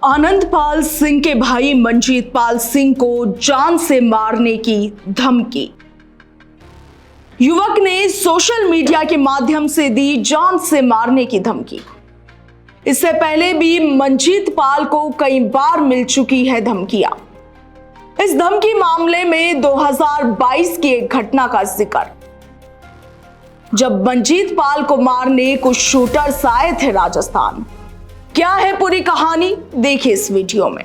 आनंदपाल सिंह के भाई मंजीत पाल सिंह को जान से मारने की धमकी। युवक ने सोशल मीडिया के माध्यम से दी जान से मारने की धमकी। इससे पहले भी मंजीत पाल को कई बार मिल चुकी है धमकियां। इस धमकी मामले में 2022 की एक घटना का जिक्र, जब मंजीत पाल को मारने कुछ शूटर्स आए थे राजस्थान। क्या है पूरी कहानी, देखिए इस वीडियो में।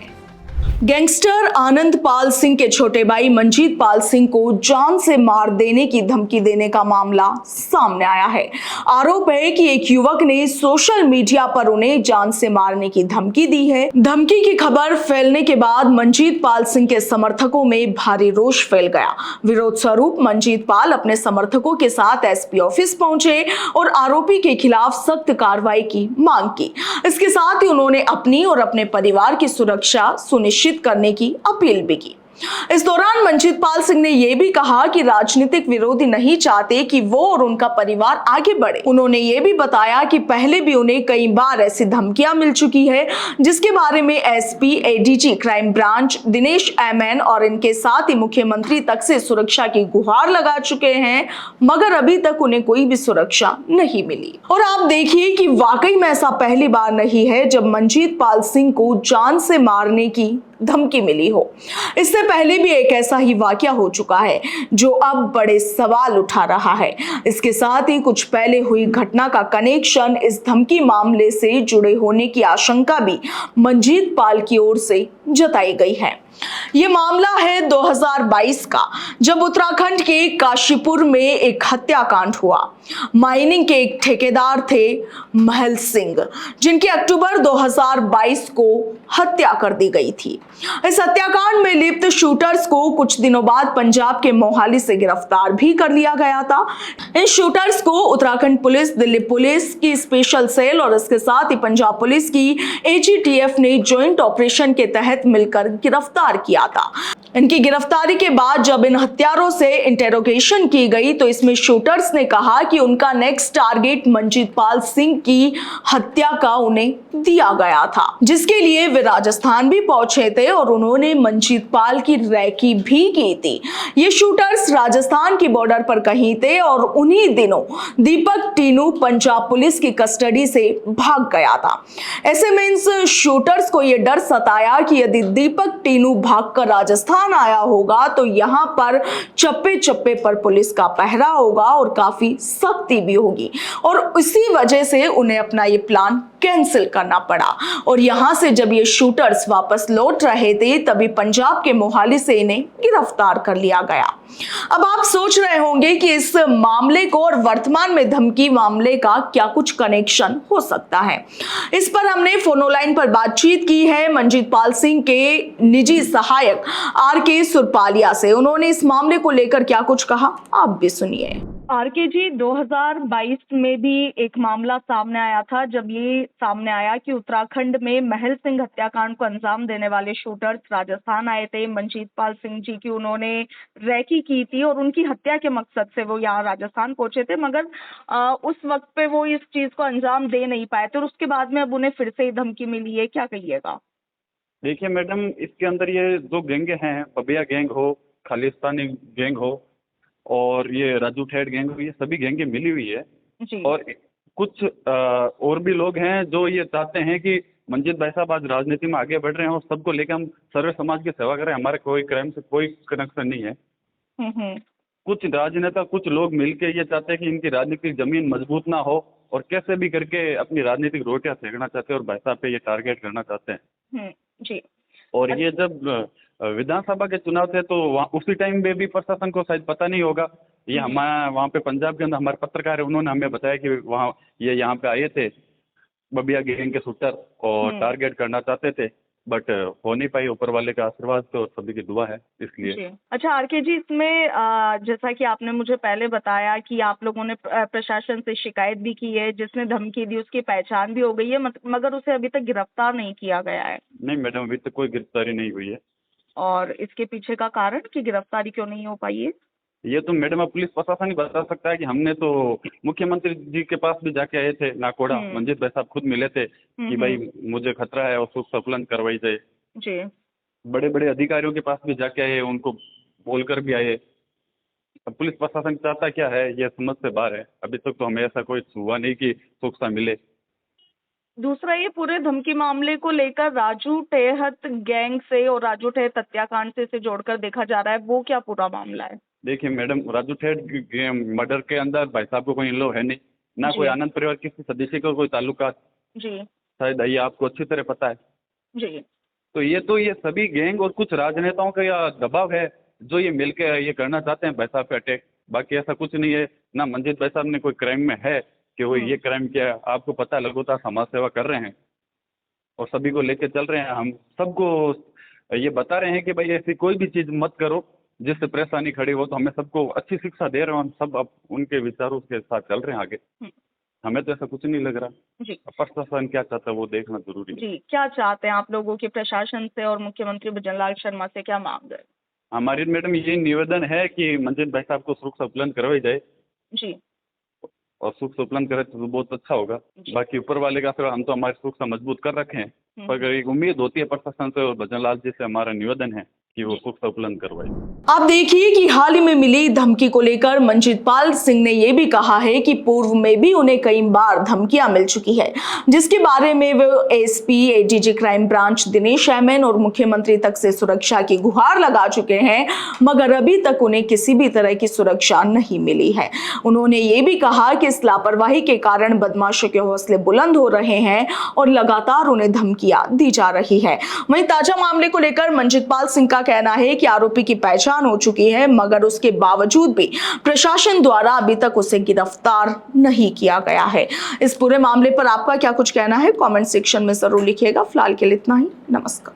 गैंगस्टर आनंदपाल सिंह के छोटे भाई मंजीत पाल सिंह को जान से मार देने की धमकी देने का मामला सामने आया है। आरोप है कि एक युवक ने सोशल मीडिया पर उन्हें जान से मारने की धमकी दी है। धमकी की खबर फैलने के बाद मंजीत पाल सिंह के समर्थकों में भारी रोष फैल गया। विरोध स्वरूप मंजीत पाल अपने समर्थकों के साथ एसपी ऑफिस पहुंचे और आरोपी के खिलाफ सख्त कार्रवाई की मांग की। इसके साथ ही उन्होंने अपनी और अपने परिवार की सुरक्षा सुनिश्चित करने की अपील भी की। इस दौरान मंजीत पाल सिंह ने यह भी कहा कि राजनीतिक विरोधी नहीं चाहते कि वो और उनका परिवार आगे बढ़े। उन्होंने यह भी बताया कि पहले भी उन्हें कई बार ऐसी धमकियां मिल चुकी है, जिसके बारे में SP, ADG crime branch Dinesh MN और इनके साथ ही मुख्यमंत्री तक से सुरक्षा की गुहार लगा चुके हैं, मगर अभी तक उन्हें कोई भी सुरक्षा नहीं मिली। और आप देखिए कि वाकई में ऐसा पहली बार नहीं है जब मंजीत पाल सिंह को जान से मारने की धमकी मिली हो। इससे पहले भी एक ऐसा ही वाकया हो चुका है जो अब बड़े सवाल उठा रहा है। इसके साथ ही कुछ पहले हुई घटना का कनेक्शन इस धमकी मामले से जुड़े होने की आशंका भी मंजीत पाल की ओर से जताई गई है। ये मामला है 2022 का, जब उत्तराखंड के काशीपुर में एक हत्याकांड हुआ। माइनिंग के एक ठेकेदार थे महल सिंह, जिनकी अक्टूबर 2022 को हत्या कर दी गई थी। इस हत्याकांड में लिप्त शूटर्स को कुछ दिनों बाद पंजाब के मोहाली से गिरफ्तार भी कर लिया गया था। इन शूटर्स को उत्तराखंड पुलिस, दिल्ली पुलिस की स्पेशल सेल और इसके साथ ही पंजाब पुलिस की एजीटीएफ ने ज्वाइंट ऑपरेशन के तहत मिलकर गिरफ्तार किया था। इनकी गिरफ्तारी के बाद जब इन हत्यारों से इंटेरोगेशन की गई तो इसमें शूटर्स ने कहा कि उनका नेक्स्ट टारगेट मंजीत पाल सिंह की हत्या का उन्हें दिया गया था, जिसके लिए वे राजस्थान भी पहुंचे थे और उन्होंने मंजीत पाल की रैकी भी की थी। ये शूटर्स राजस्थान की बॉर्डर पर कहीं थे और उन्हीं दिनों दीपक टीनू पंजाब पुलिस की कस्टडी से भाग गया था। ऐसे में इन शूटर्स को यह डर सताया कि यदि दीपक टीनू भागकर राजस्थान आया होगा तो यहाँ पर चप्पे चप्पे पर पुलिस का पहरा होगा और काफी सख्ती भी होगी, और इसी वजह से उन्हें अपना ये प्लान कैंसिल करना पड़ा। और यहां से जब ये शूटर्स वापस लौट रहे थे तभी पंजाब के मोहाली से इन्हें गिरफ्तार कर लिया गया। अब आप सोच रहे होंगे कि इस मामले को और वर्तमान में धमकी मामले का क्या कुछ कनेक्शन हो सकता है। इस पर हमने फोनोलाइन पर बातचीत की है मंजीत पाल सिंह के निजी सहायक आरके सुरपालिया से। उन्होंने इस मामले को लेकर क्या कुछ कहा, आप भी सुनिए। आरके जी, 2022 में भी एक मामला सामने आया था, जब ये सामने आया कि उत्तराखंड में महल सिंह हत्याकांड को अंजाम देने वाले शूटर्स राजस्थान आए थे। मंजीत पाल सिंह जी की उन्होंने रैकी की थी और उनकी हत्या के मकसद से वो यहाँ राजस्थान पहुंचे थे, मगर उस वक्त पे वो इस चीज को अंजाम दे नहीं पाए थे और उसके बाद में अब उन्हें फिर से धमकी मिली है। क्या कहिएगा? देखिए मैडम, इसके अंदर ये जो गैंग हैं, पबिया गैंग हो, खालिस्तानी गैंग हो और ये राजू ठेठ गैंग हो, ये सभी गैंगें मिली हुई है जी। और कुछ और भी लोग हैं जो ये चाहते हैं कि मंजीत भाई साहब आज राजनीति में आगे बढ़ रहे हैं और सबको लेकर हम सर्वे समाज की सेवा करें, हमारे कोई क्राइम से कोई कनेक्शन नहीं है। कुछ राजनेता, कुछ लोग मिलकर ये चाहते हैं कि इनकी राजनीतिक जमीन मजबूत ना हो और कैसे भी करके अपनी राजनीतिक रोटियां सेकना चाहते हैं और भाई साहब पे ये टारगेट करना चाहते हैं। जी। और ये जब विधानसभा के चुनाव थे तो उसी टाइम में भी प्रशासन को शायद पता नहीं होगा। ये हमारे वहाँ पे पंजाब के अंदर हमारे पत्रकार है, उन्होंने हमें बताया कि वहाँ ये यहाँ पे आए थे बबिया गैंग के शूटर और टारगेट करना चाहते थे, बट हो नहीं पाई। ऊपर वाले का आशीर्वाद तो सभी की दुआ है, इसलिए। अच्छा आरके जी, इसमें जैसा कि आपने मुझे पहले बताया कि आप लोगों ने प्रशासन से शिकायत भी की है, जिसने धमकी दी उसकी पहचान भी हो गई है, मगर उसे अभी तक गिरफ्तार नहीं किया गया है। नहीं मैडम, अभी तक कोई गिरफ्तारी नहीं हुई है। और इसके पीछे का कारण कि गिरफ्तारी क्यों नहीं हो पाई है? ये तो मैडम अब पुलिस प्रशासन ही बता सकता है कि हमने तो मुख्यमंत्री जी के पास भी जाके आए थे नाकोड़ा, मंजीत भाई साहब खुद मिले थे कि भाई मुझे खतरा है और सुख संपलन करवाई जाए। जी। बड़े बड़े अधिकारियों के पास भी जाके आए, उनको बोलकर भी आए। अब पुलिस प्रशासन चाहता क्या है ये समझ से बाहर है। अभी तक तो हमें ऐसा कोई हुआ नहीं कि सुख सा मिले। दूसरा, ये पूरे धमकी मामले को लेकर राजू टेहत गैंग से और राजू टेहत हत्याकांड से इसे जोड़कर देखा जा रहा है, वो क्या पूरा मामला है? देखिए मैडम, राजू ठेठ मर्डर के अंदर भाई साहब को कोई लो है नहीं, ना कोई आनंद परिवार किसी सदस्य का कोई ताल्लुका। जी। शायद ये आपको अच्छी तरह पता है। जी। तो ये सभी गैंग और कुछ राजनेताओं का या दबाव है जो ये मिलकर ये करना चाहते हैं भाई साहब पे अटैक। बाकी ऐसा कुछ नहीं है। ना मंजीत भाई साहब ने कोई क्राइम में है कि वो ये क्राइम किया है। आपको पता है लगातार समाज सेवा कर रहे हैं और सभी को लेके चल रहे हैं। हम सबको ये बता रहे हैं कि भाई ऐसी कोई भी चीज़ मत करो जिससे परेशानी खड़ी हो। तो हमें सबको अच्छी शिक्षा दे रहे हैं, हम सब अब उनके विचारों के साथ चल रहे हैं आगे। हमें तो ऐसा कुछ नहीं लग रहा। जी। प्रशासन क्या चाहता है वो देखना जरूरी है। जी, क्या चाहते हैं आप लोगों के प्रशासन से और मुख्यमंत्री भजनलाल शर्मा से क्या मांग रहे हैं? हमारी मैडम ये निवेदन है कि मंजीत भाई साहब को सुख संपलन करवाई जाए। जी। और सुख संपलन करे तो बहुत अच्छा होगा। बाकी ऊपर वाले का फिर हम तो हमारे सुख से मजबूत कर रखे हैं, पर एक उम्मीद होती है प्रशासन से और भजनलाल जी से हमारा निवेदन है कि वो सुख संपलन करवाए। आप देखिए कि हाल ही में मिली धमकी को लेकर मंजीत पाल सिंह ने यह भी कहा है कि पूर्व में भी उन्हें कई बार धमकियां मिल चुकी है, जिसके बारे में वो SP ADG crime branch Dinesh MN और मुख्यमंत्री तक से सुरक्षा की गुहार लगा चुके हैं, मगर अभी तक उन्हें किसी भी तरह की सुरक्षा नहीं मिली है। उन्होंने ये भी कहा कि इस लापरवाही के कारण बदमाशों के हौसले बुलंद हो रहे हैं और लगातार उन्हें धमकियां दी जा रही है। वहीं ताजा मामले को लेकर मंजीत पाल सिंह का कहना है कि आरोपी की पहचान हो चुकी है, मगर उसके बावजूद भी प्रशासन द्वारा अभी तक उसे गिरफ्तार नहीं किया गया है। इस पूरे मामले पर आपका क्या कुछ कहना है, कमेंट सेक्शन में जरूर लिखिएगा। फिलहाल के लिए इतना ही। नमस्कार।